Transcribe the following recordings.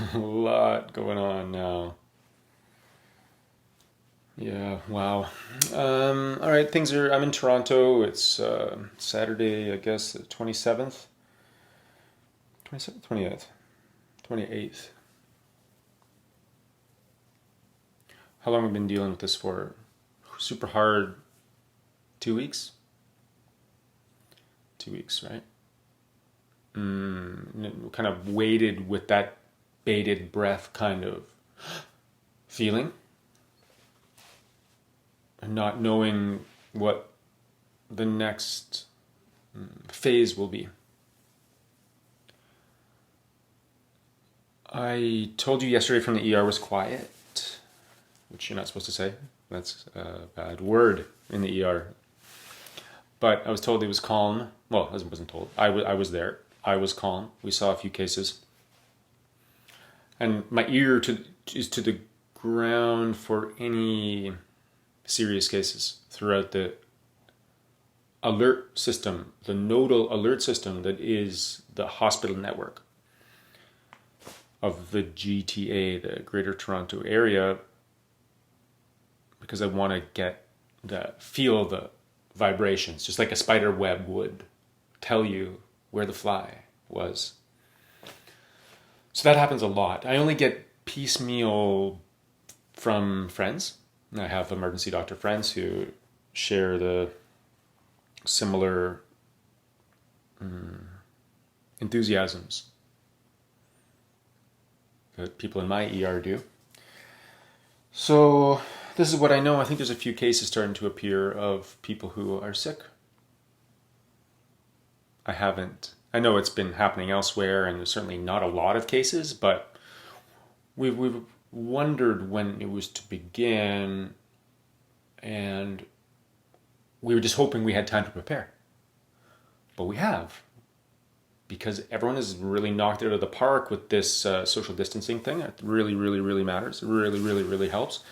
A lot going on now. Yeah, wow. All right, I'm in Toronto. It's Saturday, I guess, the 27th, 27th, 28th, 28th. How long have we been dealing with this for? Super hard. 2 weeks? 2 weeks, right? Kind of waited with that bated breath kind of feeling, and not knowing what the next phase will be. I told you yesterday from the ER was quiet, which you're not supposed to say. That's a bad word in the ER. But I was told it was calm. Well, I wasn't told. I was there. I was calm. We saw a few cases. And my ear is to the ground for any serious cases throughout the alert system, the nodal alert system that is the hospital network of the GTA, the Greater Toronto Area, because I want to feel the vibrations, just like a spider web would tell you where the fly was. So that happens a lot. I only get piecemeal from friends. I have emergency doctor friends who share the similar enthusiasms that people in my ER do. So this is what I know. I think there's a few cases starting to appear of people who are sick. I know it's been happening elsewhere, and there's certainly not a lot of cases, but we've wondered when it was to begin, and we were just hoping we had time to prepare. But we have, because everyone is really knocked out of the park with this social distancing thing. It really, really, really matters. It really, really, really helps.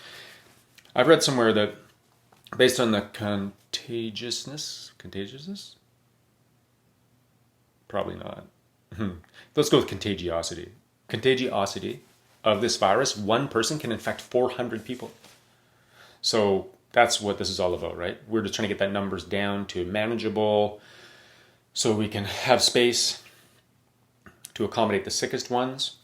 I've read somewhere that based on the contagiousness, probably not. Let's go with contagiosity. Contagiosity of this virus, one person can infect 400 people. So that's what this is all about, right? We're just trying to get that numbers down to manageable so we can have space to accommodate the sickest ones.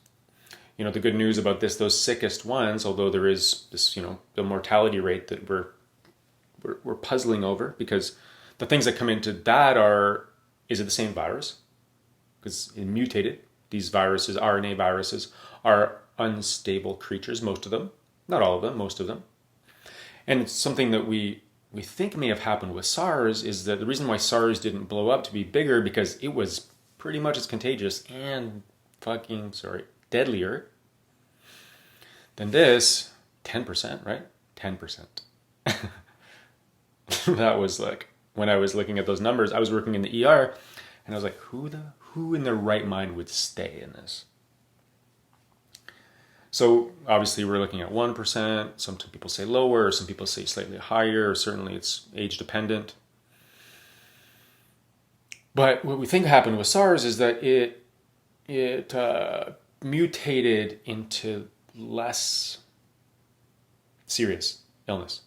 You know, the good news about those sickest ones, although there is this, the mortality rate that we're puzzling over, because the things that come into that is it the same virus? Because it mutated. These viruses, RNA viruses, are unstable creatures, most of them. Not all of them, most of them. And it's something that we think may have happened with SARS is that the reason why SARS didn't blow up to be bigger, because it was pretty much as contagious and deadlier than this. 10%, right? 10%. That was like, when I was looking at those numbers, I was working in the ER, and I was like, who in their right mind would stay in this? So obviously we're looking at 1%. Some people say lower, some people say slightly higher. Certainly it's age dependent. But what we think happened with SARS is that it mutated into less serious illness,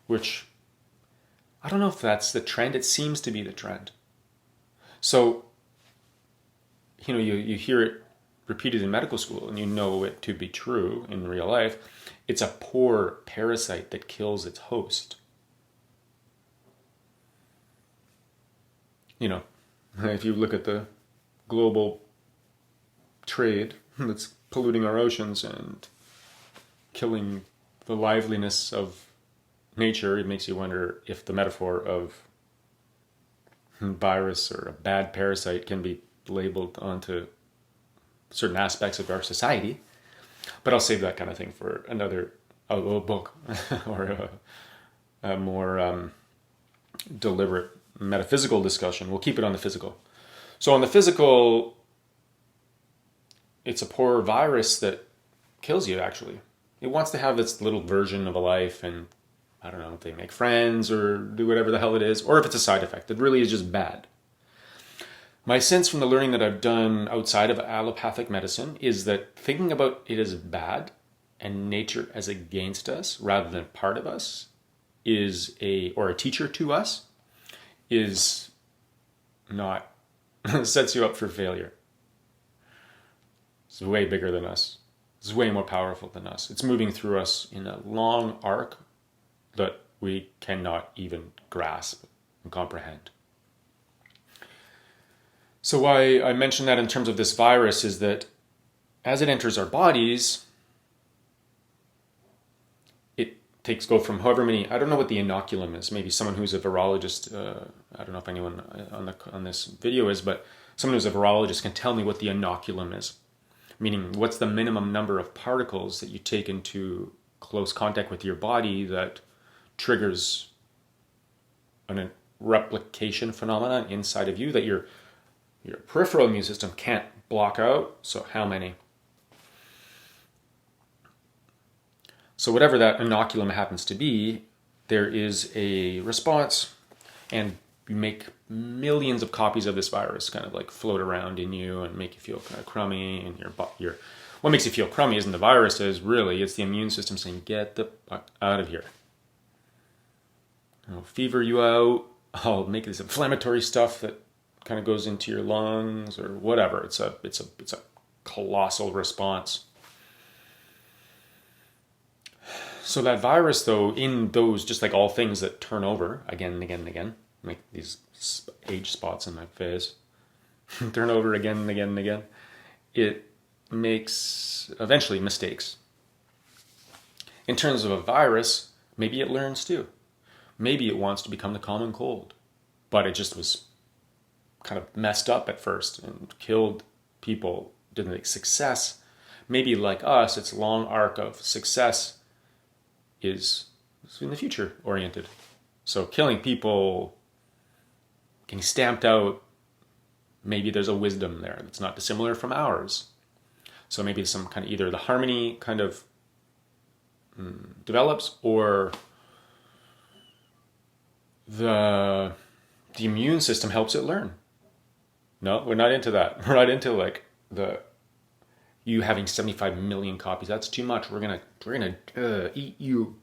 which I don't know if that's the trend. It seems to be the trend. So, you hear it repeated in medical school, and you know it to be true in real life. It's a poor parasite that kills its host. If you look at the global trade that's polluting our oceans and killing the liveliness of nature, it makes you wonder if the metaphor of virus or a bad parasite can be labeled onto certain aspects of our society. But I'll save that kind of thing for another a book or a more deliberate metaphysical discussion. We'll keep it on the physical. So on the physical, it's a poor virus that kills you, actually. It wants to have this little version of a life, and I don't know if they make friends or do whatever the hell it is, or if it's a side effect. It really is just bad. My sense from the learning that I've done outside of allopathic medicine is that thinking about it as bad and nature as against us rather than part of us or a teacher to us is not, sets you up for failure. It's way bigger than us. It's way more powerful than us. It's moving through us in a long arc that we cannot even grasp and comprehend. So why I mention that in terms of this virus is that as it enters our bodies, it go from however many, I don't know what the inoculum is, maybe someone who's a virologist, I don't know if anyone on this video is, but someone who's a virologist can tell me what the inoculum is. Meaning, what's the minimum number of particles that you take into close contact with your body that triggers a replication phenomenon inside of you that your peripheral immune system can't block out? So how many? So whatever that inoculum happens to be, there is a response, and you make millions of copies of this virus kind of like float around in you and make you feel kind of crummy, and what makes you feel crummy isn't the virus, it's the immune system saying, get the fuck out of here. I'll fever you out, I'll make this inflammatory stuff that kind of goes into your lungs or whatever. It's a colossal response. So that virus, though, in those, just like all things that turn over again and again and again, like these age spots in my face, turn over again and again and again, it makes eventually mistakes. In terms of a virus, maybe it learns too. Maybe it wants to become the common cold, but it just was kind of messed up at first and killed people, didn't make success. Maybe like us, its long arc of success is in the future oriented. So killing people, getting stamped out, maybe there's a wisdom there that's not dissimilar from ours. So maybe some kind of either the harmony kind of develops, or the immune system helps it learn. No, we're not into that. We're not into like you having 75 million copies. That's too much. We're gonna eat you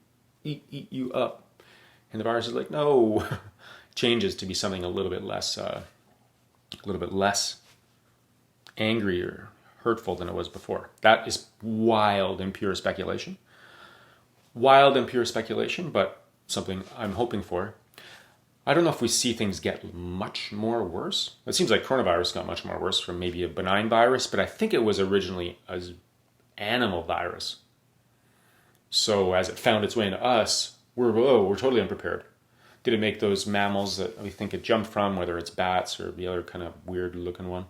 up. And the virus is like, no. Changes to be something a little bit less angry or hurtful than it was before. That is wild and pure speculation. But something I'm hoping for. I don't know if we see things get much more worse. It seems like coronavirus got much more worse from maybe a benign virus, but I think it was originally an animal virus. So as it found its way into us, we're totally unprepared. Did it make those mammals that we think it jumped from, whether it's bats or the other kind of weird looking one?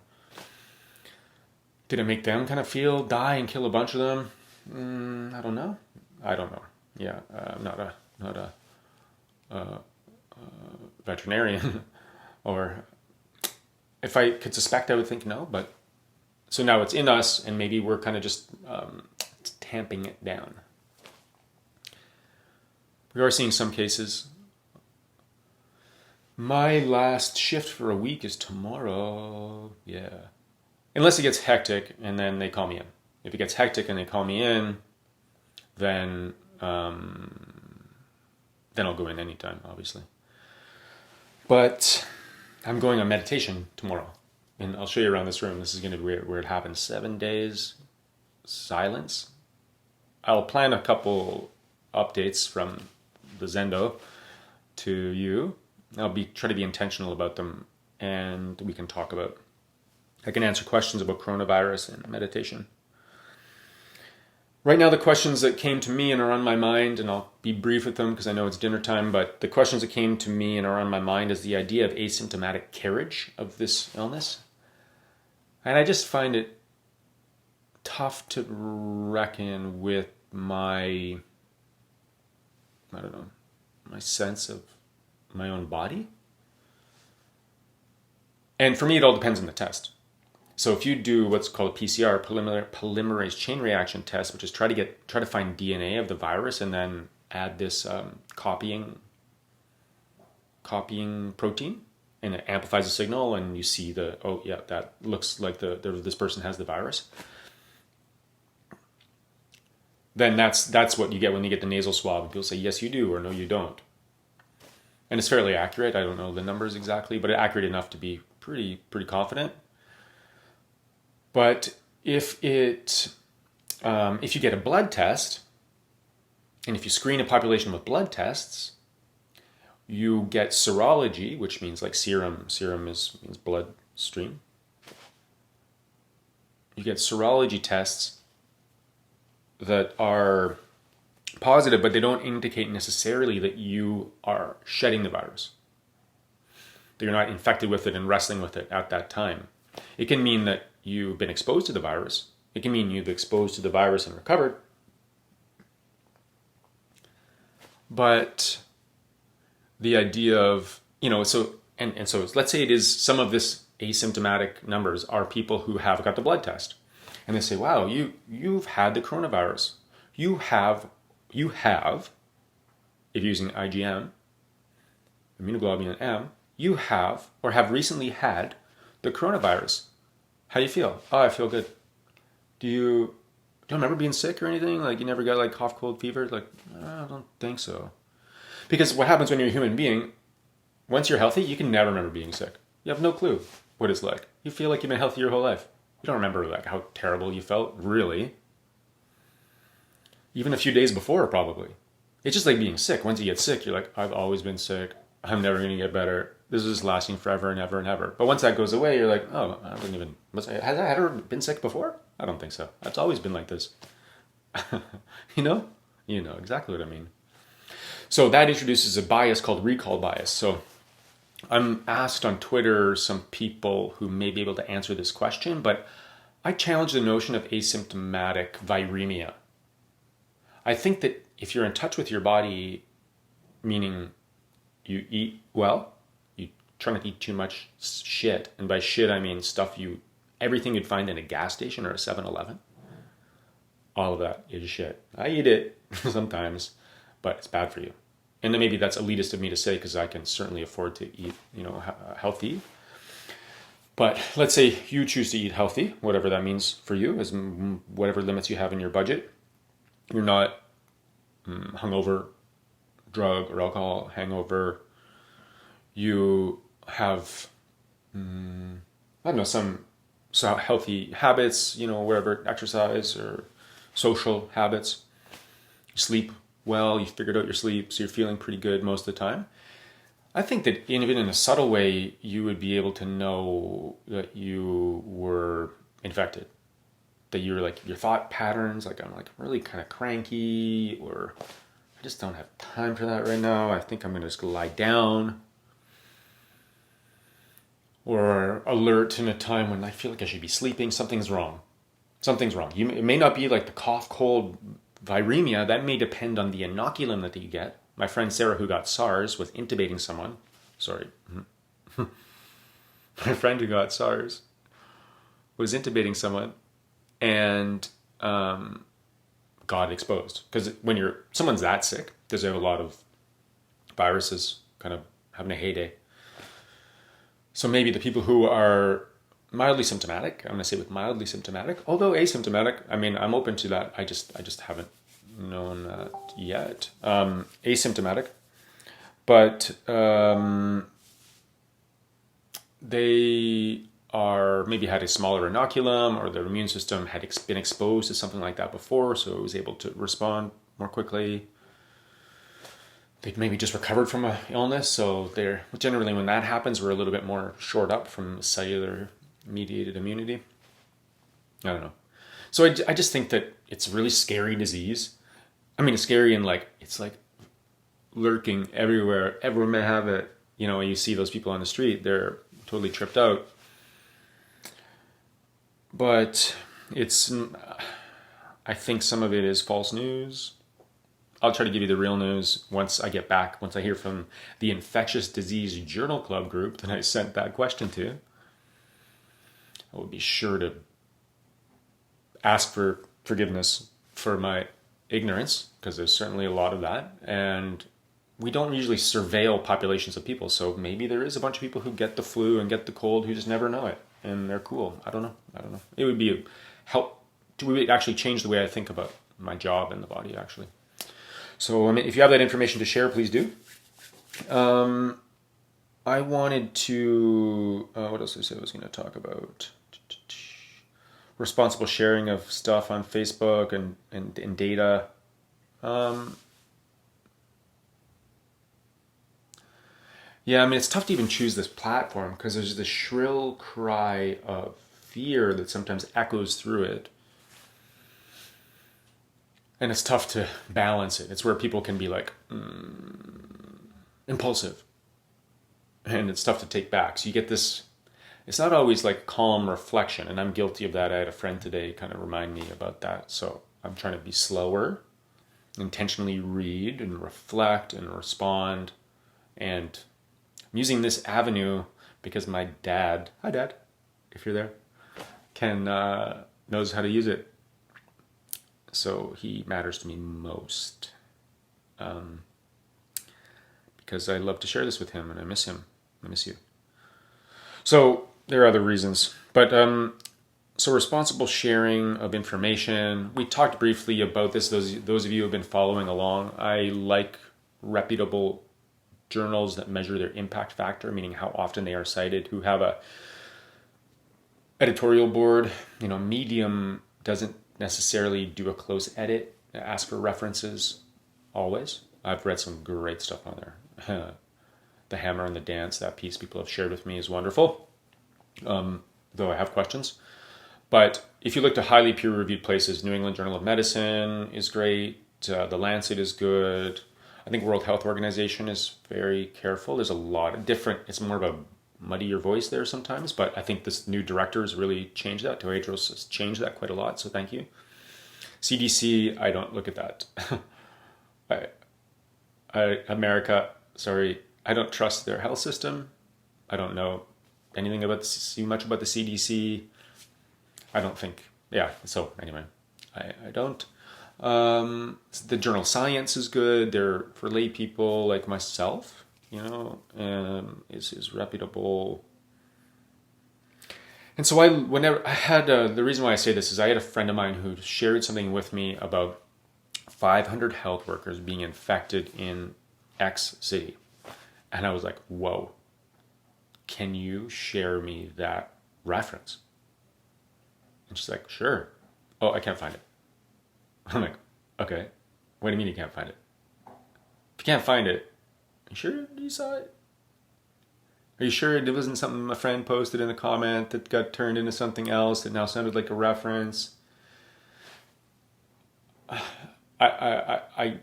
Did it make them kind of die and kill a bunch of them? I don't know. Yeah, I'm not a veterinarian, or if I could suspect, I would think no. But so now it's in us, and maybe we're kind of just tamping it down. We are seeing some cases. My last shift for a week is tomorrow. Yeah. Unless it gets hectic and then they call me in. If it gets hectic and they call me in, then I'll go in anytime, obviously. But I'm going on meditation tomorrow. And I'll show you around this room. This is going to be where it happens. 7 days silence. I'll plan a couple updates from the Zendo to you. I'll try to be intentional about them, and we can talk about. I can answer questions about coronavirus and meditation. Right now, the questions that came to me and are on my mind, and I'll be brief with them because I know it's dinner time, but the questions that came to me and are on my mind is the idea of asymptomatic carriage of this illness. And I just find it tough to reckon with my sense of my own body. And for me, it all depends on the test. So if you do what's called a PCR, polymerase chain reaction test, which is try to find DNA of the virus and then add this copying protein, and it amplifies the signal, and you see oh yeah, that looks like this person has the virus, then that's what you get when you get the nasal swab, and people say yes you do or no you don't, and it's fairly accurate. I don't know the numbers exactly, but accurate enough to be pretty confident. But if you get a blood test, and if you screen a population with blood tests, you get serology, which means like serum. Serum means bloodstream. You get serology tests that are positive, but they don't indicate necessarily that you are shedding the virus, that you're not infected with it and wrestling with it at that time. It can mean that you've been exposed to the virus. It can mean you've exposed to the virus and recovered. But the idea of, so let's say it is some of this asymptomatic numbers are people who have got the blood test. And they say, wow, you've had the coronavirus. You have, if using IgM, immunoglobulin M, you have or have recently had the coronavirus. How do you feel? Oh, I feel good. Do you remember being sick or anything? Like you never got like cough, cold, fever? Like, I don't think so. Because what happens when you're a human being, once you're healthy, you can never remember being sick. You have no clue what it's like. You feel like you've been healthy your whole life. You don't remember like how terrible you felt, really. Even a few days before, probably. It's just like being sick. Once you get sick, you're like, I've always been sick. I'm never going to get better. This is lasting forever and ever and ever. But once that goes away, you're like, oh, has I ever been sick before? I don't think so. It's always been like this. You know exactly what I mean. So that introduces a bias called recall bias. So I'm asked on Twitter some people who may be able to answer this question, but I challenge the notion of asymptomatic viremia. I think that if you're in touch with your body, meaning you eat well, you try not to eat too much shit, and by shit I mean everything you'd find in a gas station or a 7-Eleven, all of that is shit. I eat it sometimes, but it's bad for you. And then maybe that's elitist of me to say because I can certainly afford to eat, healthy. But let's say you choose to eat healthy, whatever that means for you, as whatever limits you have in your budget. You're not hungover, drug or alcohol hangover. You have, some healthy habits, whatever, exercise or social habits. You sleep well, you figured out your sleep, so you're feeling pretty good most of the time. I think that even in a subtle way, you would be able to know that you were infected. That you're like, your thought patterns, like I'm like really kind of cranky, or I just don't have time for that right now. I think I'm going to just go lie down. Or alert in a time when I feel like I should be sleeping. Something's wrong. It may not be like the cough, cold, viremia. That may depend on the inoculum that you get. My friend Sarah, who got SARS, was intubating someone. Sorry. My friend who got SARS was intubating someone and got exposed. Because when someone's that sick, because they have a lot of viruses kind of having a heyday. So maybe the people who are mildly symptomatic, I'm going to say with mildly symptomatic, although asymptomatic, I mean, I'm open to that. I just haven't known that yet. Asymptomatic, but they are maybe had a smaller inoculum, or their immune system had been exposed to something like that before, so it was able to respond more quickly. They'd maybe just recovered from an illness, so they're generally, when that happens, we're a little bit more shored up from cellular mediated immunity. I don't know. So I just think that it's a really scary disease. I mean, it's scary and like, it's like lurking everywhere. Everyone may have it. You see those people on the street, they're totally tripped out. But I think some of it is false news. I'll try to give you the real news once I get back, once I hear from the Infectious Disease Journal Club group that I sent that question to. I will be sure to ask for forgiveness for my ignorance, because there's certainly a lot of that, and we don't usually surveil populations of people. So maybe there is a bunch of people who get the flu and get the cold who just never know it, and they're cool. I don't know. It would be a help. We would actually change the way I think about my job and the body, actually. So, I mean, if you have that information to share, please do. I wanted to. What else did I say I was going to talk about? Responsible sharing of stuff on Facebook and data. Yeah, I mean, it's tough to even choose this platform because there's this shrill cry of fear that sometimes echoes through it. And it's tough to balance it. It's where people can be like impulsive. And it's tough to take back. So you get this, it's not always like calm reflection. And I'm guilty of that. I had a friend today kind of remind me about that. So I'm trying to be slower, intentionally read and reflect and respond. And I'm using this avenue because my dad, hi Dad, if you're there, knows how to use it. So he matters to me most. Because I love to share this with him and I miss him. I miss you. So there are other reasons. But so responsible sharing of information. We talked briefly about this. Those of you who have been following along, I like reputable journals that measure their impact factor, meaning how often they are cited, who have a editorial board. You know, Medium doesn't necessarily do a close edit, ask for references always. I've read some great stuff on there. The Hammer and the Dance, that piece people have shared with me is wonderful, though I have questions. But if you look to highly peer-reviewed places, New England Journal of Medicine is great, The Lancet is good. I think World Health Organization is very careful. There's a lot of different, it's more of a muddier voice there sometimes, but I think this new director has really changed that. Tedros has changed that quite a lot, so thank you. CDC, I don't look at that. America, sorry, I don't trust their health system. I don't know anything about much about the CDC. I don't think, yeah, so anyway, I don't. The journal Science is good. They're for lay people like myself, you know, is reputable. And so whenever I had, the reason why I say this is I had a friend of mine who shared something with me about 500 health workers being infected in X city. And I was like, whoa, can you share me that reference? And she's like, sure. Oh, I can't find it. I'm like, okay. What do you mean you can't find it? If you can't find it, are you sure you saw it? Are you sure it wasn't something my friend posted in a comment that got turned into something else that now sounded like a reference? I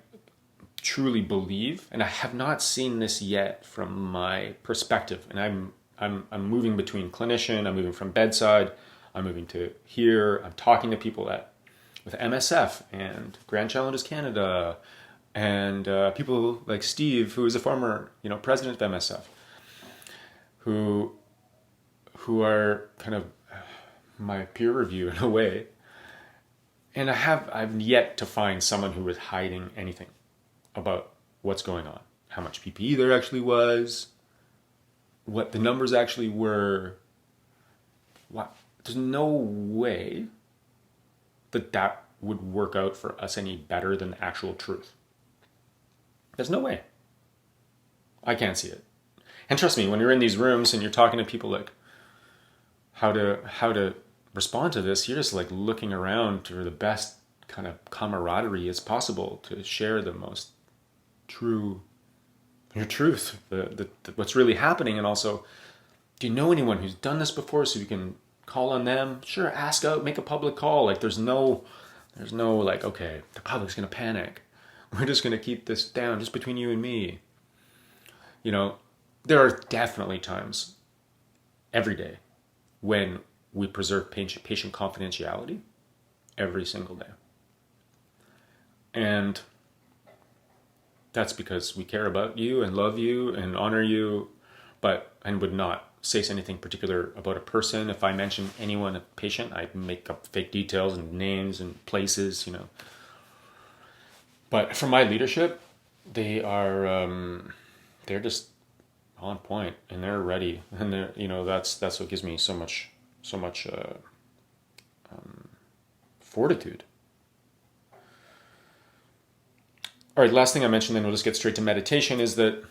truly believe, and I have not seen this yet from my perspective, and I'm moving between clinician, I'm moving from bedside, I'm moving to here, I'm talking to people with MSF and Grand Challenges Canada, and people like Steve, who is a former, president of MSF, who are kind of my peer review in a way. And I've yet to find someone who was hiding anything about what's going on, how much PPE there actually was, what the numbers actually were. There's no way that would work out for us any better than the actual truth. There's no way. I can't see it. And trust me, when you're in these rooms and you're talking to people like how to respond to this, you're just like looking around for the best kind of camaraderie as possible to share the most your truth, the what's really happening. And also, do you know anyone who's done this before so you can call on them? Sure, ask out, make a public call. Like there's no like, okay, the public's going to panic. We're just going to keep this down just between you and me. There are definitely times every day when we preserve patient confidentiality every single day. And that's because we care about you and love you and honor you, and would not say anything particular about a person. If I mention anyone, a patient, I make up fake details and names and places, But for my leadership, they are they're just on point and they're ready, and they're, that's what gives me so much fortitude. All right, last thing I mentioned, then we'll just get straight to meditation, is that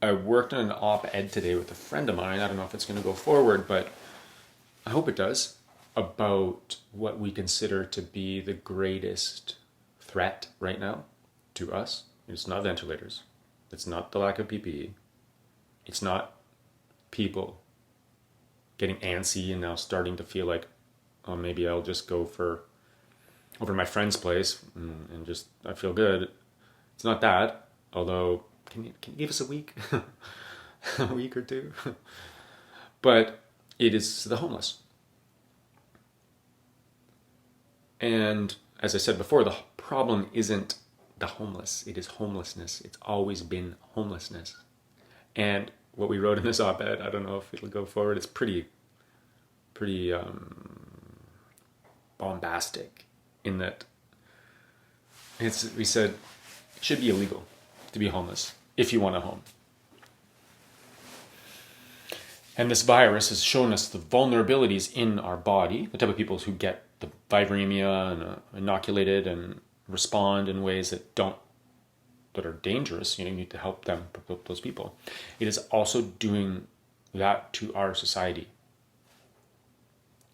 I worked on an op-ed today with a friend of mine. I don't know if it's going to go forward, but I hope it does, about what we consider to be the greatest threat right now to us. It's not ventilators. It's not the lack of PPE. It's not people getting antsy and now starting to feel like, oh, maybe I'll just go over to my friend's place and just, I feel good. It's not that, although, can you give us a week? A week or two? But it is the homeless. And as I said before, the problem isn't the homeless, it is homelessness. It's always been homelessness. And what we wrote in this op-ed, I don't know if it'll go forward, it's pretty bombastic, in that we said it should be illegal to be homeless if you want a home. And this virus has shown us the vulnerabilities in our body, the type of people who get the viremia and inoculated and respond in ways that are dangerous. You need to help them, those people. It is also doing that to our society.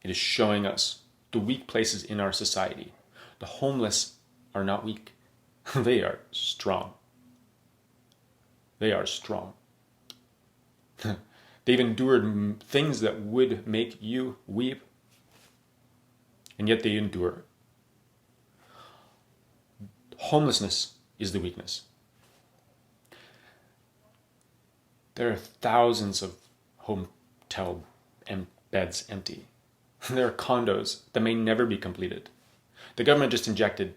It is showing us the weak places in our society. The homeless are not weak. They are strong. They are strong. They've endured things that would make you weep, and yet they endure. Homelessness is the weakness. There are thousands of hotel beds empty. There are condos that may never be completed. The government just injected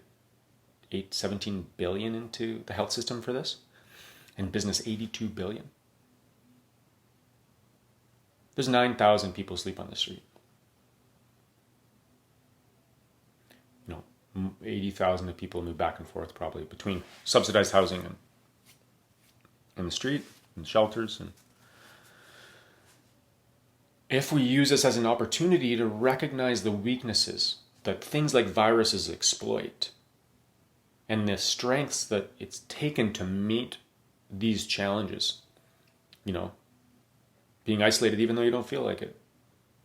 17 billion into the health system for this, and business 82 billion. There's 9,000 people sleep on the street. 80,000 of people move back and forth probably between subsidized housing and the street and shelters. And if we use this as an opportunity to recognize the weaknesses that things like viruses exploit, and the strengths that it's taken to meet these challenges, being isolated even though you don't feel like it,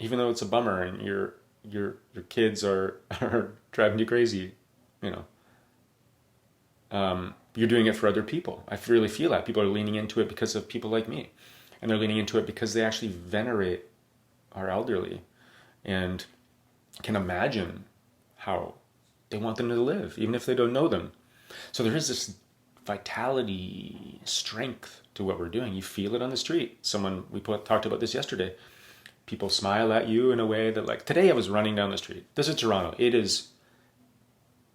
even though it's a bummer and your kids are driving you crazy, you're doing it for other people. I really feel that people are leaning into it because of people like me, and they're leaning into it because they actually venerate our elderly and can imagine how they want them to live, even if they don't know them. So there is this vitality, strength to what we're doing. You feel it on the street. We talked about this yesterday. People smile at you in a way that, like, today I was running down the street. This is Toronto. It is,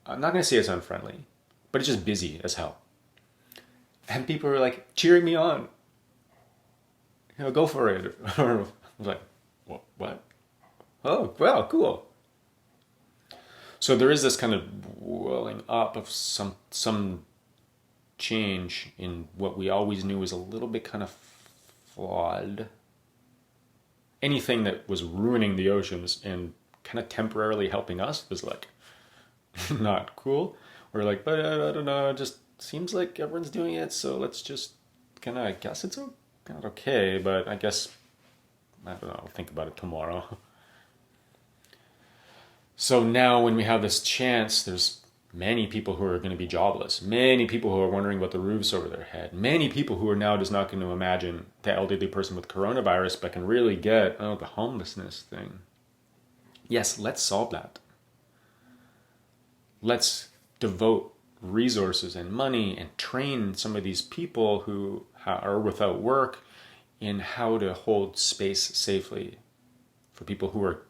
I'm not going to say it's unfriendly, but it's just busy as hell. And people are like cheering me on. Go for it. I was like, what? Oh, well, cool. So there is this kind of welling up of some change in what we always knew was a little bit kind of flawed. Anything that was ruining the oceans and kind of temporarily helping us was like not cool. We're like, but I don't know, it just seems like everyone's doing it, so let's just kind of, I guess it's not okay, but I guess, I don't know, I'll think about it tomorrow. So now when we have this chance, there's many people who are going to be jobless, many people who are wondering about the roofs over their head, many people who are now just not going to imagine the elderly person with coronavirus, but can really get, the homelessness thing. Yes, let's solve that. Let's devote resources and money and train some of these people who are without work in how to hold space safely for people who are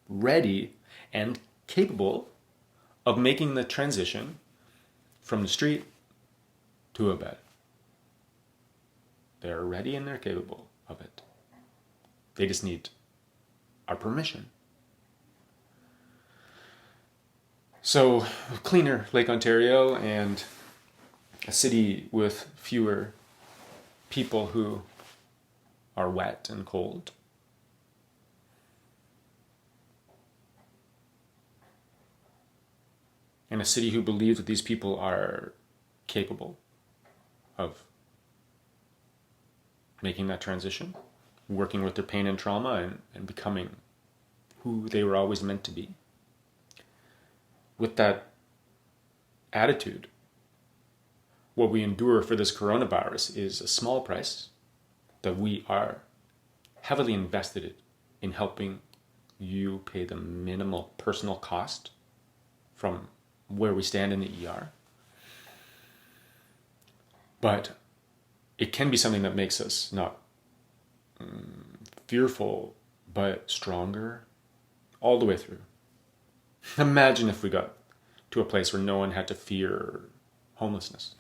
ready and capable of making the transition from the street to a bed. They're ready and they're capable of it. They just need our permission. So, cleaner Lake Ontario and a city with fewer people who are wet and cold. And a city who believes that these people are capable of making that transition, working with their pain and trauma, and becoming who they were always meant to be. With that attitude, what we endure for this coronavirus is a small price that we are heavily invested in helping you pay the minimal personal cost from where we stand in the ER. But it can be something that makes us not fearful, but stronger all the way through. Imagine if we got to a place where no one had to fear homelessness.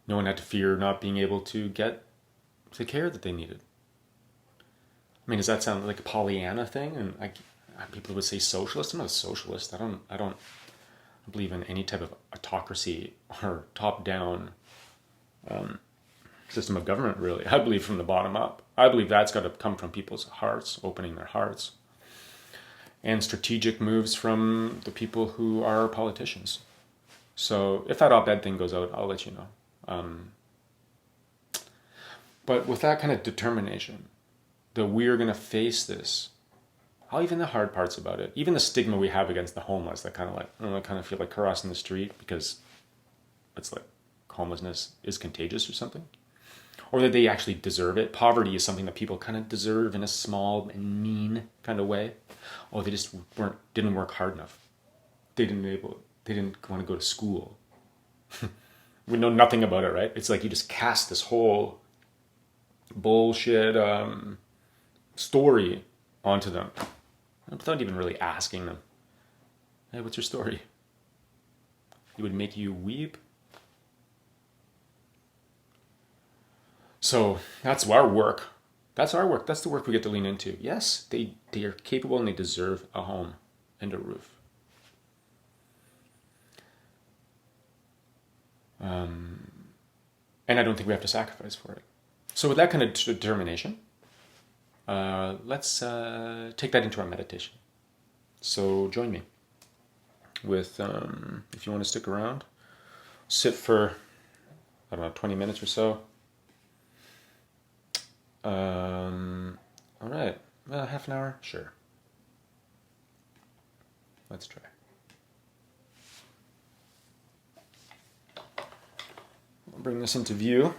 No one had to fear not being able to get the care that they needed. I mean, does that sound like a Pollyanna thing? And people would say socialist. I'm not a socialist. I don't believe in any type of autocracy or top-down system of government, really. I believe from the bottom up. I believe that's got to come from people's hearts, opening their hearts, and strategic moves from the people who are politicians. So if that op-ed thing goes out, I'll let you know. But with that kind of determination that we're going to face this, even the hard parts about it, even the stigma we have against the homeless, that kind of like, I kind of feel like crossing the street because it's like homelessness is contagious or something, or that they actually deserve it. Poverty is something that people kind of deserve in a small and mean kind of way. Oh, they just didn't work hard enough. They didn't want to go to school. We know nothing about it, right? It's like you just cast this whole bullshit story onto them without even really asking them, hey, what's your story? It would make you weep. So that's our work. That's our work. That's the work we get to lean into. Yes, they are capable and they deserve a home and a roof. And I don't think we have to sacrifice for it. So with that kind of determination, let's take that into our meditation. So join me with, if you want to stick around, sit for, 20 minutes or so. All right, half an hour, sure. Let's try. I'll bring this into view.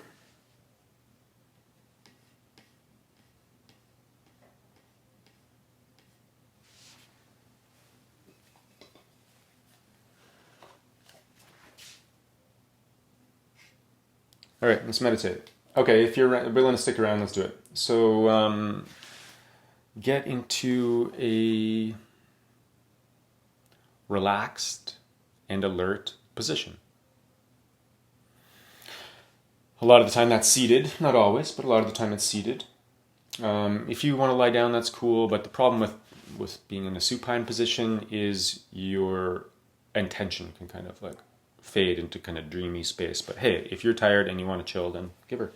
All right, let's meditate. Okay, if you're willing to stick around, let's do it. So get into a relaxed and alert position. A lot of the time that's seated, not always, but a lot of the time it's seated. If you want to lie down, that's cool, but the problem with being in a supine position is your intention can kind of like fade into kind of dreamy space. But hey, if you're tired and you want to chill, then give her.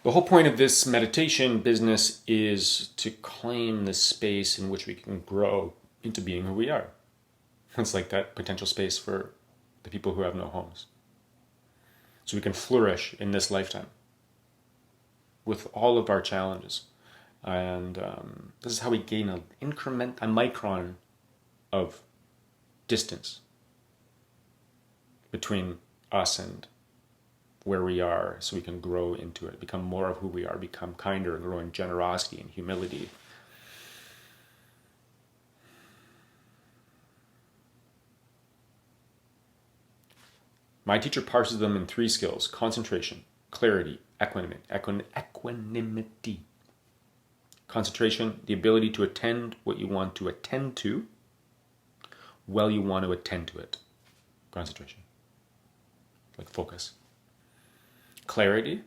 The whole point of this meditation business is to claim the space in which we can grow into being who we are. It's like that potential space for the people who have no homes. So we can flourish in this lifetime with all of our challenges. And this is how we gain a micron of distance between us and where we are, so we can grow into it, become more of who we are, become kinder and grow in generosity and humility. My teacher parses them in 3 skills: concentration, clarity, equanimity. Concentration, the ability to attend what you want to attend to while you want to attend to it. Concentration. Like focus. Clarity,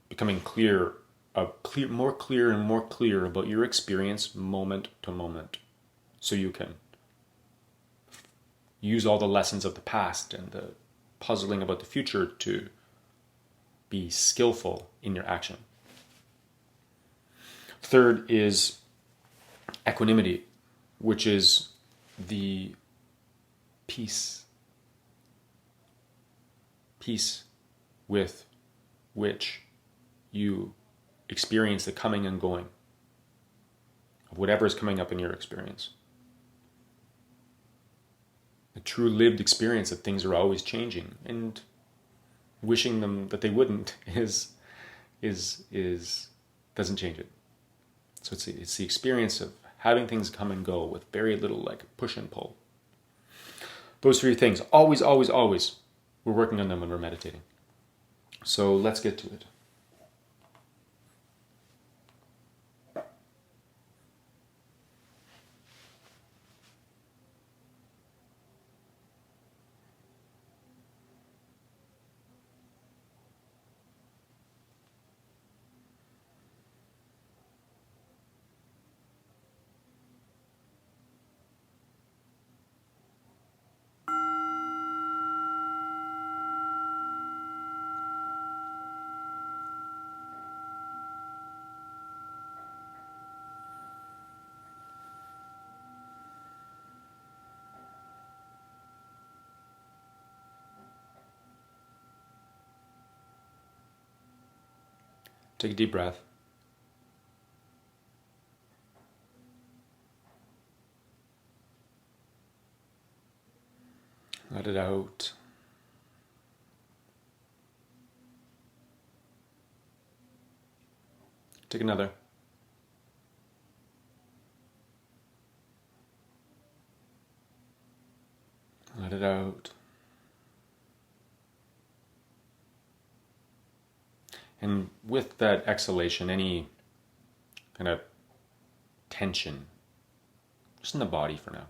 becoming more clear and more clear about your experience moment to moment. so you can use all the lessons of the past and the puzzling about the future to be skillful in your action. Third is equanimity, which is the peace with which you experience the coming and going of whatever is coming up in your experience. A true lived experience that things are always changing, and wishing them that they wouldn't doesn't change it. So it's the experience of having things come and go with very little like push and pull. Those three things, always, always, always, we're working on them when we're meditating. So let's get to it. Take a deep breath. Let it out. Take another. Let it out. And with that exhalation, any kind of tension, just in the body for now,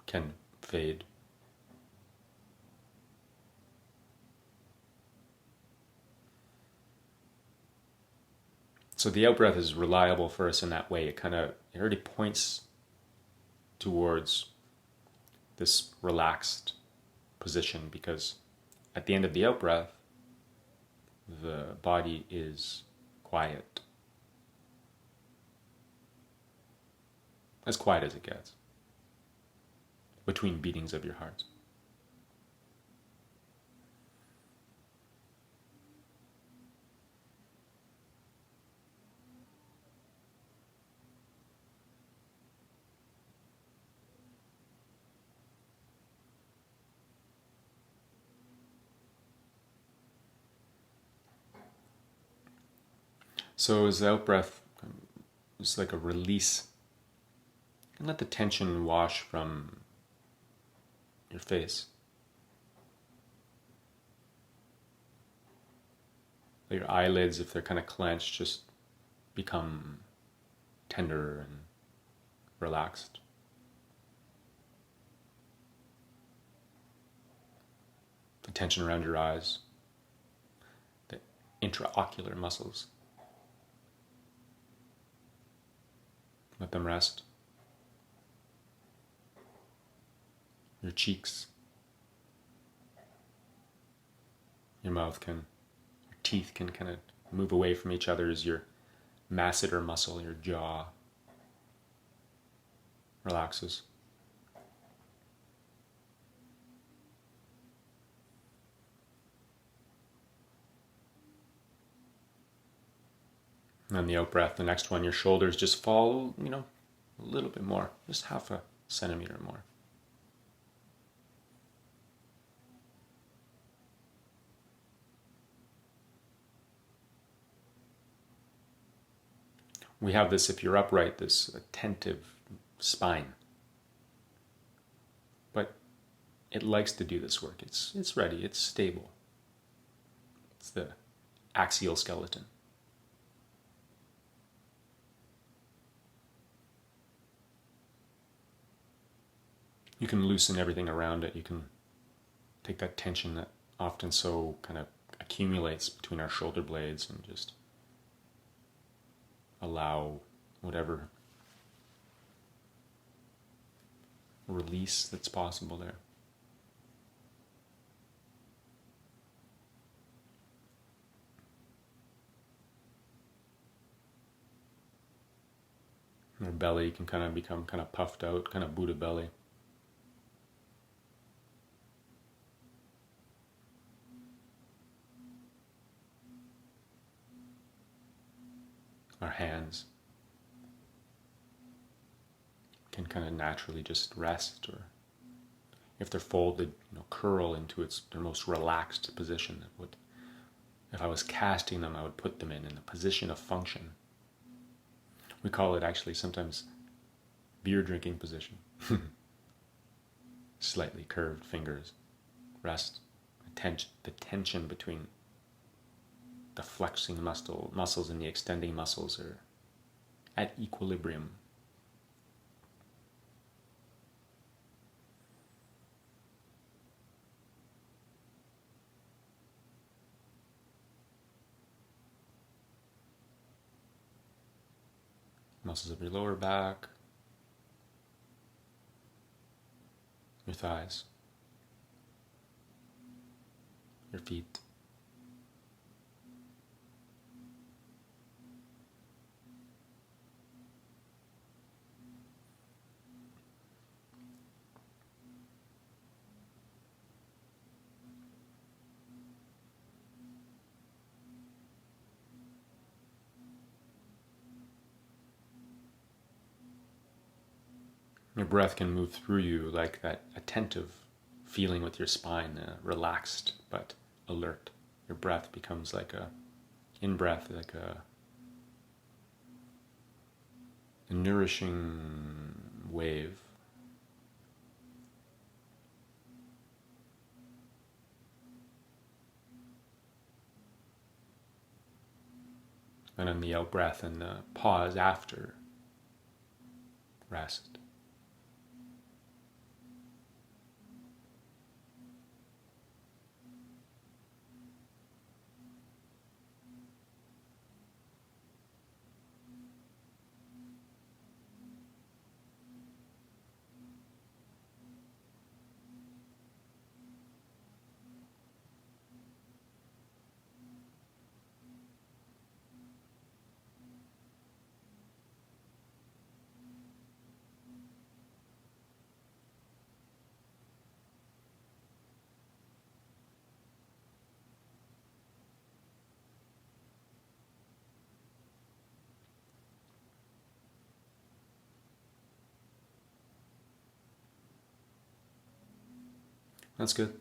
can fade. So the out-breath is reliable for us in that way. It already points towards this relaxed position, because at the end of the out-breath, the body is quiet. As quiet as it gets between beatings of your hearts. So as the out-breath is like a release, and let the tension wash from your face. Let your eyelids, if they're kind of clenched, just become tender and relaxed. The tension around your eyes, the intraocular muscles, let them rest. Your cheeks, your teeth can kind of move away from each other as your masseter muscle, your jaw, relaxes. And then the out breath, the next one, your shoulders just fall, a little bit more, just half a centimeter more. We have this, if you're upright, this attentive spine. But it likes to do this work. It's ready, it's stable. It's the axial skeleton. You can loosen everything around it. You can take that tension that often so kind of accumulates between our shoulder blades and just allow whatever release that's possible there. Our belly can kind of become kind of puffed out, kind of Buddha belly. Our hands can kind of naturally just rest, or if they're folded, curl into their most relaxed position. If I was casting them, I would put them in a position of function. We call it actually sometimes beer drinking position. Slightly curved fingers, rest, the tension between the flexing muscles and the extending muscles are at equilibrium. Muscles of your lower back, your thighs, your feet. Your breath can move through you like that attentive feeling with your spine, relaxed but alert. Your breath becomes like in-breath, like a nourishing wave. And then the out-breath and the pause after rest. That's good.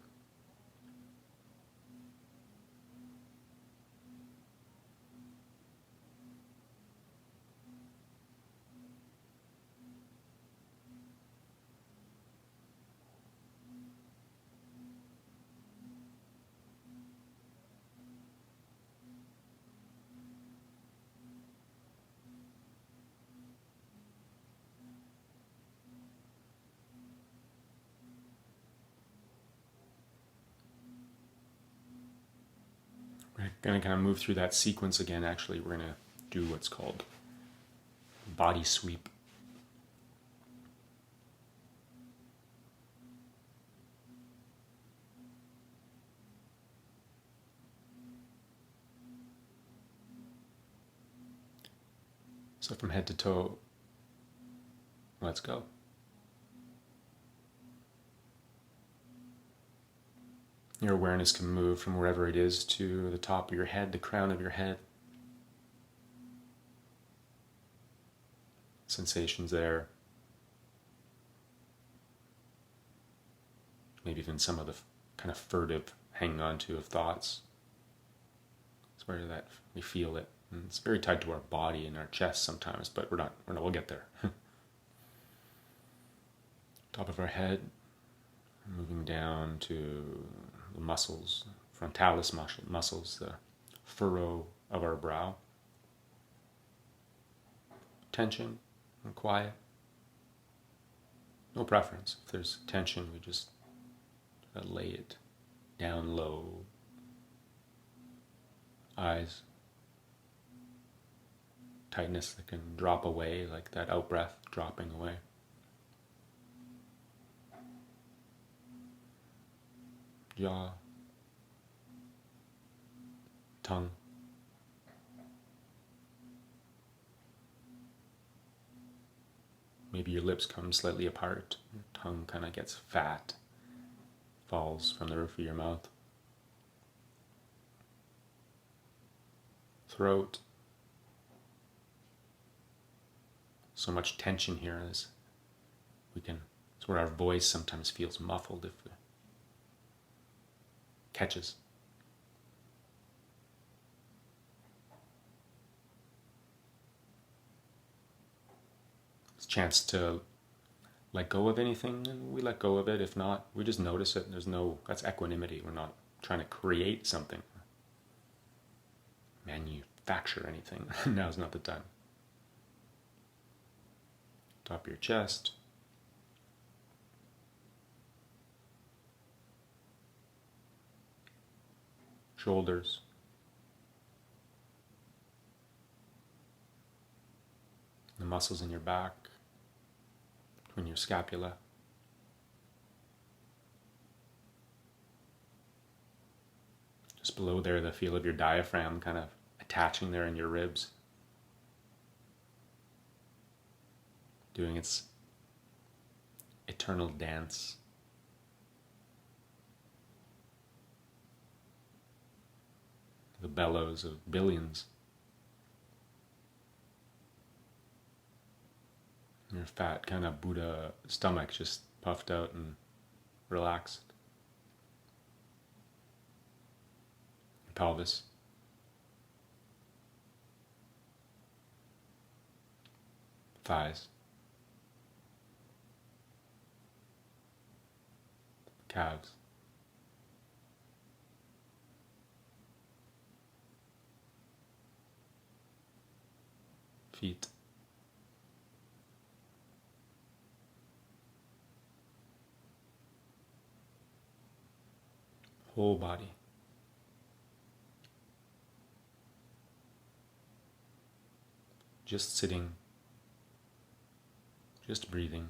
We're going to kind of move through that sequence again. Actually, we're going to do what's called body sweep. So from head to toe, let's go. Your awareness can move from wherever it is to the top of your head, the crown of your head. Sensations there. Maybe even some of the kind of furtive hanging on to of thoughts. It's where that we feel it. And it's very tied to our body and our chest sometimes, but we'll get there. Top of our head, moving down to the muscles, frontalis muscles, the furrow of our brow. Tension and quiet. No preference. If there's tension, we just lay it down low. Eyes. Tightness that can drop away, like that out breath dropping away. jaw, tongue. Maybe your lips come slightly apart, your tongue kind of gets fat, falls from the roof of your mouth. Throat. So much tension here as it's where our voice sometimes feels muffled if it catches. It's a chance to let go of anything, and we let go of it. If not, we just notice it. That's equanimity. We're not trying to create something, manufacture anything. Now's not the time. Top of your chest. Shoulders. The muscles in your back, between your scapula. Just below there, the feel of your diaphragm kind of attaching there in your ribs. Doing its eternal dance. The bellows of billions. Your fat kind of Buddha stomach just puffed out and relaxed. Your pelvis. Thighs. Calves. Feet. Whole body. Just sitting, just breathing.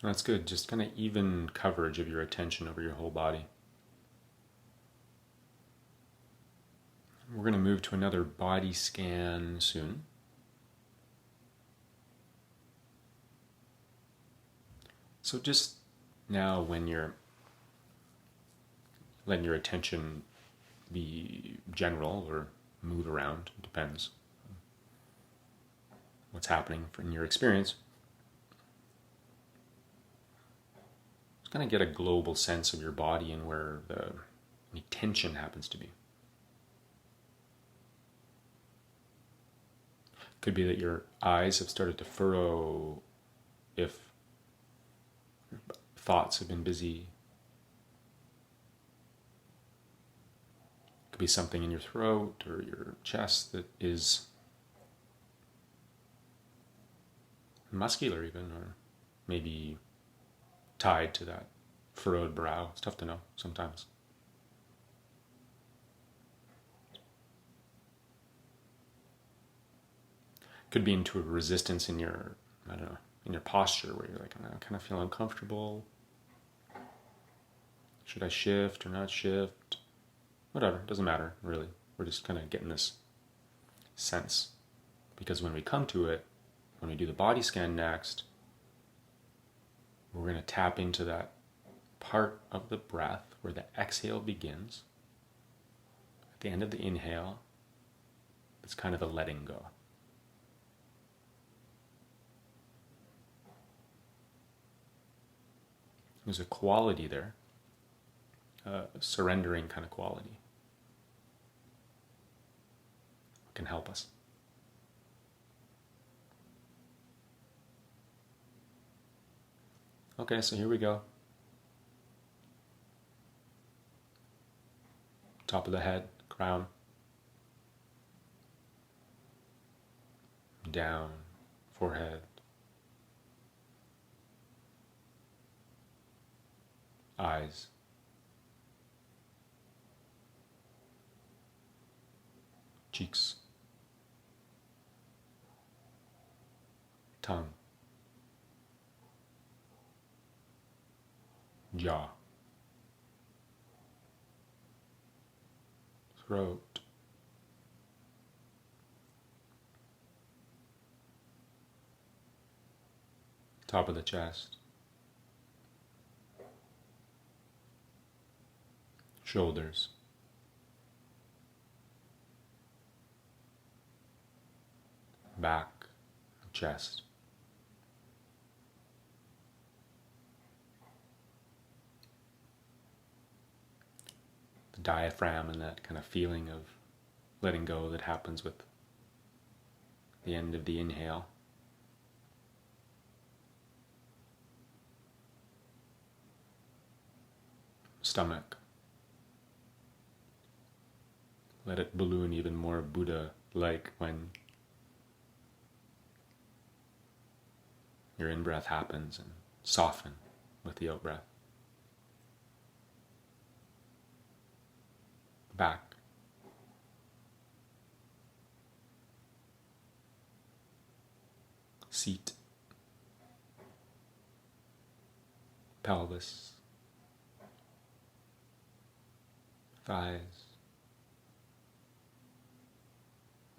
That's good. Just kind of even coverage of your attention over your whole body. We're going to move to another body scan soon. So just now, when you're letting your attention be general or move around, it depends what's happening in your experience. kind of get a global sense of your body and where any tension happens to be. Could be that your eyes have started to furrow if thoughts have been busy. Could be something in your throat or your chest that is muscular even, or maybe tied to that furrowed brow. It's tough to know sometimes. Could be into a resistance in your, I don't know, in your posture where you're like, I kind of feel uncomfortable. Should I shift or not shift? Whatever, doesn't matter really. We're just kind of getting this sense. Because when we come to it, when we do the body scan next, we're going to tap into that part of the breath where the exhale begins. At the end of the inhale, it's kind of a letting go. There's a quality there, a surrendering kind of quality. It can help us. Okay, so here we go. Top of the head, crown. Down, forehead. Eyes. Cheeks. Tongue. Jaw. Throat. Top of the chest. Shoulders. Back. Chest. The diaphragm and that kind of feeling of letting go that happens with the end of the inhale. Stomach. Let it balloon even more Buddha-like when your in-breath happens, and soften with the out-breath. Back. Seat. Pelvis. Thighs.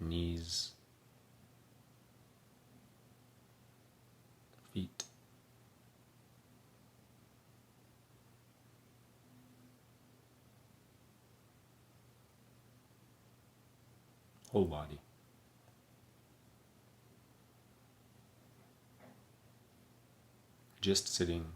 Knees. Feet. Whole body. Just sitting.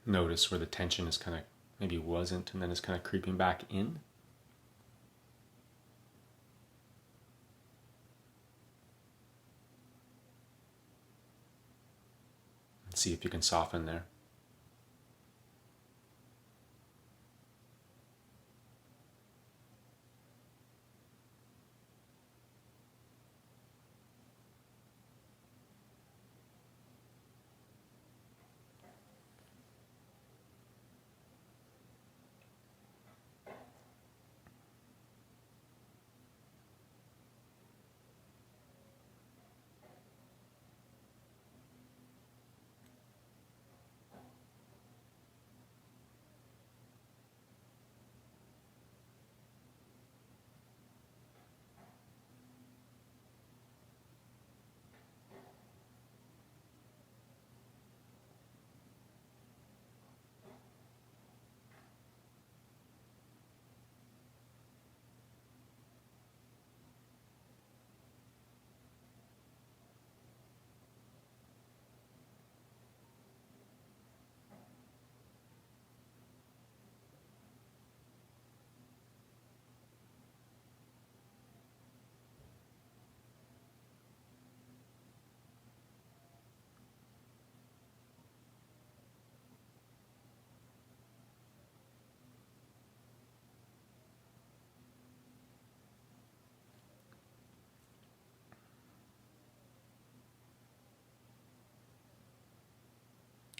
Notice where the tension is kind of, maybe wasn't, and then is kind of creeping back in. And see if you can soften there.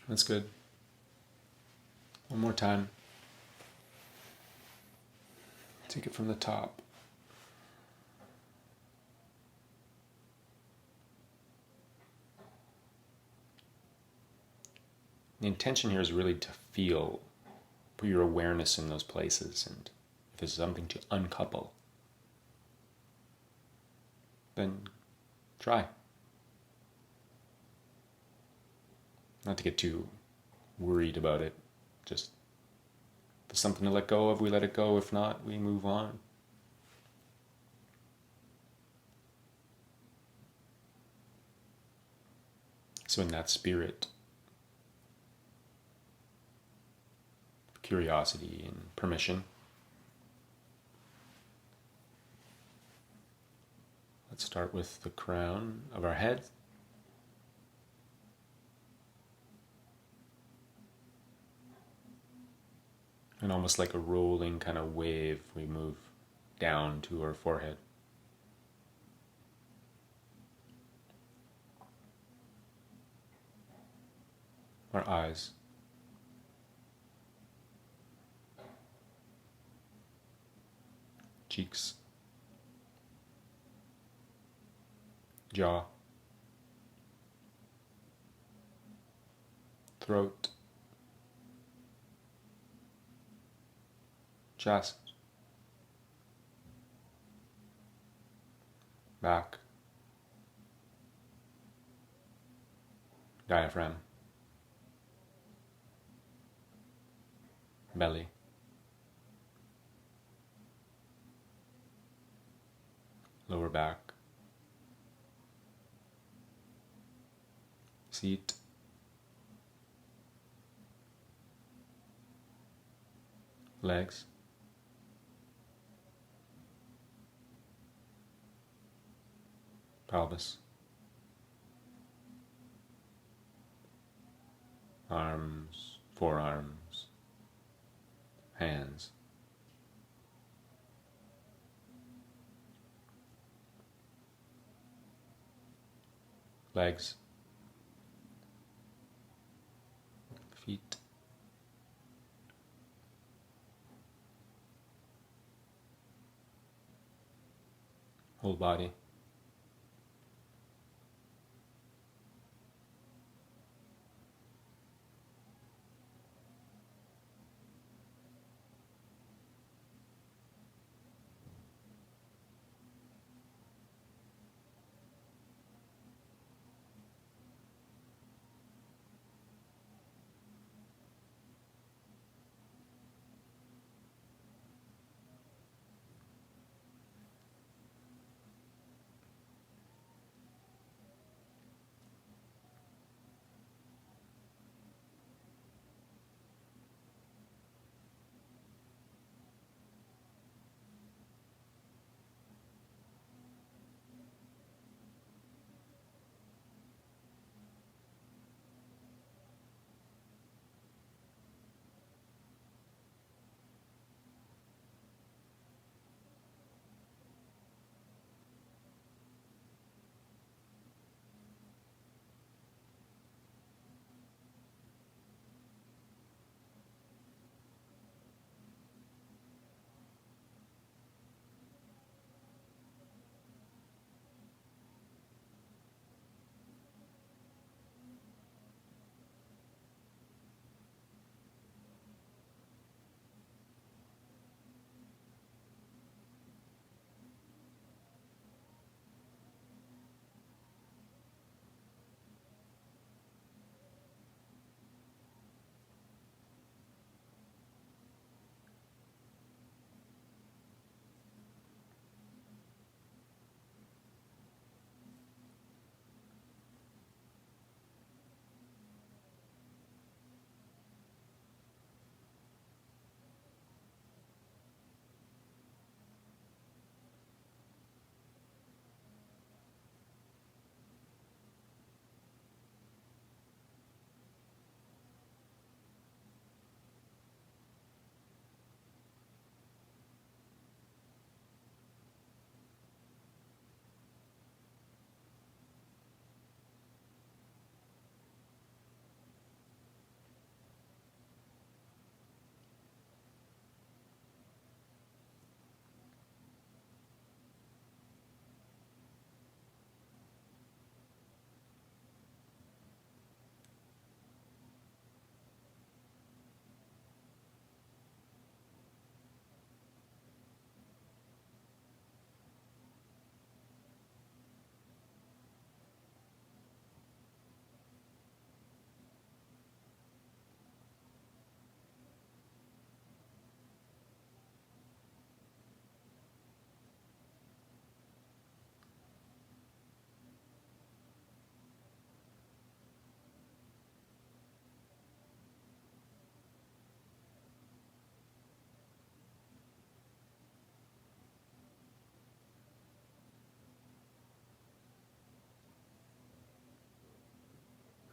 That's good. One more time. Take it from the top. The intention here is really to feel, put your awareness in those places, and if there's something to uncouple, then try. Not to get too worried about it. Just, if there's something to let go of, we let it go. If not, we move on. So in that spirit, curiosity and permission, let's start with the crown of our head. And almost like a rolling kind of wave, we move down to our forehead. Our eyes. Cheeks. Jaw. Throat. Chest. Back. Diaphragm. Belly. Lower back. Seat. Legs. Pelvis. Arms, forearms, hands. Legs. Feet. Whole body.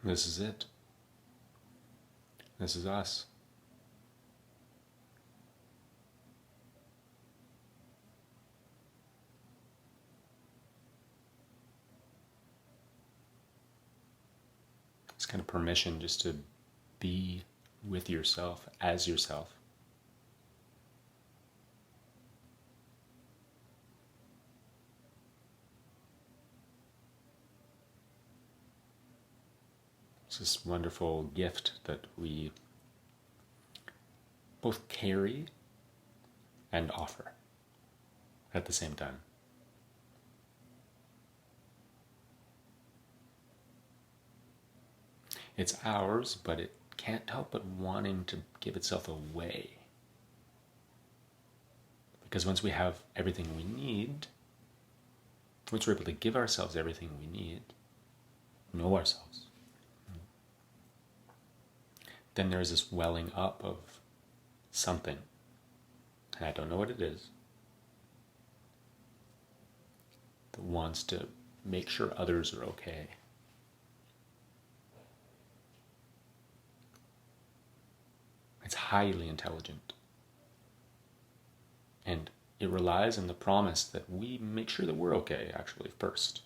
This is it. This is us. It's kind of permission just to be with yourself as yourself. It's this wonderful gift that we both carry and offer at the same time. It's ours, but it can't help but wanting to give itself away. Because once we have everything we need, once we're able to give ourselves everything we need, know ourselves, then there's this welling up of something. And I don't know what it is, that wants to make sure others are okay. It's highly intelligent. And it relies on the promise that we make sure that we're okay, actually, first.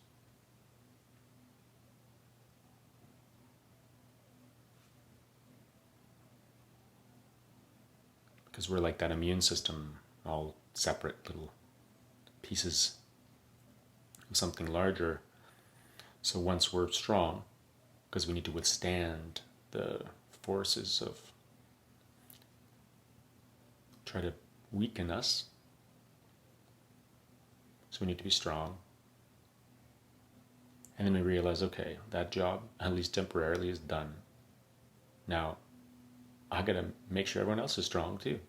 Because we're like that immune system, all separate little pieces of something larger. So once we're strong, because we need to withstand the forces of try to weaken us, so we need to be strong. And then we realize, okay, that job, at least temporarily, is done. Now, I gotta make sure everyone else is strong too.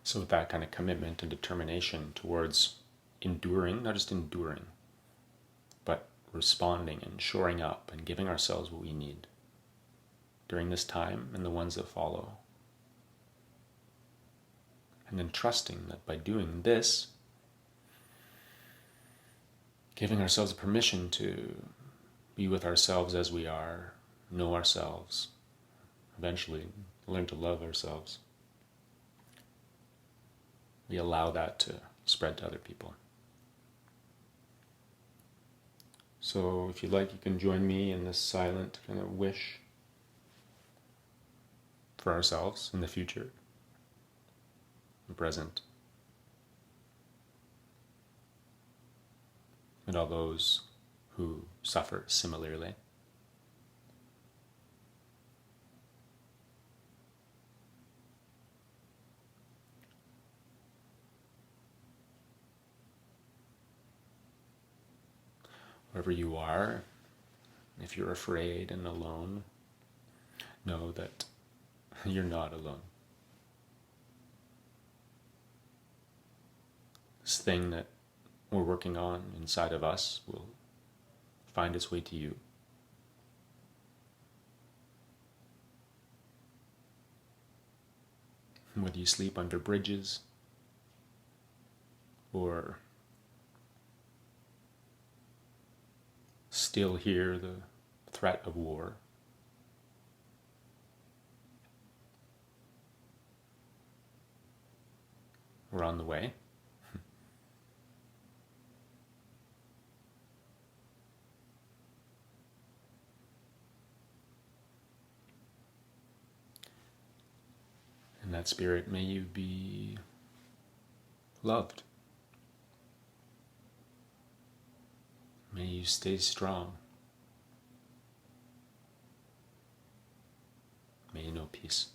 So with that kind of commitment and determination towards enduring, not just enduring, but responding and shoring up and giving ourselves what we need during this time and the ones that follow. And then trusting that by doing this, giving ourselves permission to be with ourselves as we are, know ourselves, eventually learn to love ourselves. We allow that to spread to other people. So if you'd like, you can join me in this silent kind of wish for ourselves in the future, the present, and all those who suffer similarly. Wherever you are, if you're afraid and alone, know that you're not alone. This thing that we're working on inside of us will find its way to you. Whether you sleep under bridges or still hear the threat of war, we're on the way. In that spirit, may you be loved. May you stay strong. May you know peace.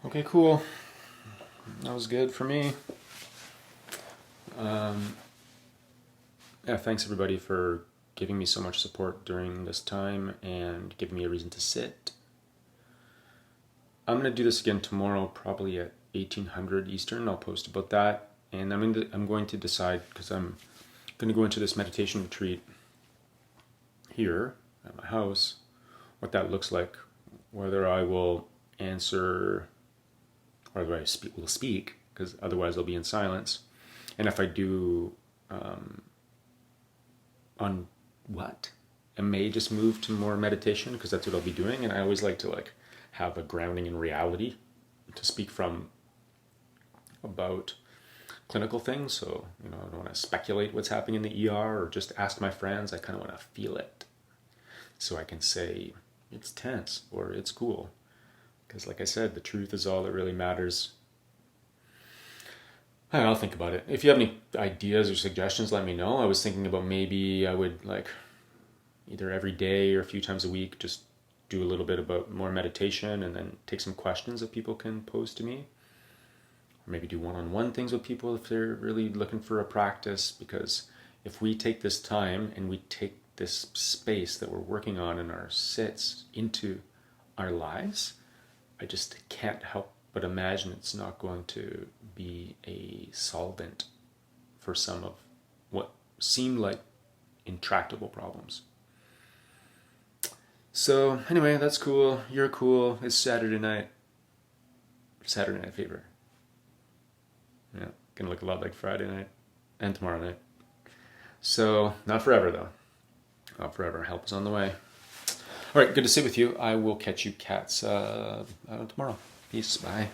Okay, cool. That was good for me. Yeah, thanks everybody for giving me so much support during this time and giving me a reason to sit. I'm gonna do this again tomorrow, probably at 1800 Eastern. I'll post about that, and I'm going to decide, because I'm going to go into this meditation retreat here at my house, what that looks like, whether I will answer, or whether will speak, because otherwise I'll be in silence, and if I do, on what, I may just move to more meditation, because that's what I'll be doing, and I always like to have a grounding in reality to speak from about clinical things. So, I don't want to speculate what's happening in the ER or just ask my friends. I kind of want to feel it so I can say it's tense or it's cool. Because, like I said, the truth is all that really matters. I'll think about it. If you have any ideas or suggestions, let me know. I was thinking about maybe I would either every day or a few times a week just do a little bit about more meditation and then take some questions that people can pose to me. Or maybe do one-on-one things with people if they're really looking for a practice, because if we take this time and we take this space that we're working on in our sits into our lives, I just can't help but imagine it's not going to be a solvent for some of what seem like intractable problems. So anyway, that's cool. You're cool. It's Saturday night. Saturday Night Fever. Yeah, gonna look a lot like Friday night and tomorrow night. So not forever though. Not forever. Help is on the way. All right, good to sit with you. I will catch you cats tomorrow. Peace. Bye.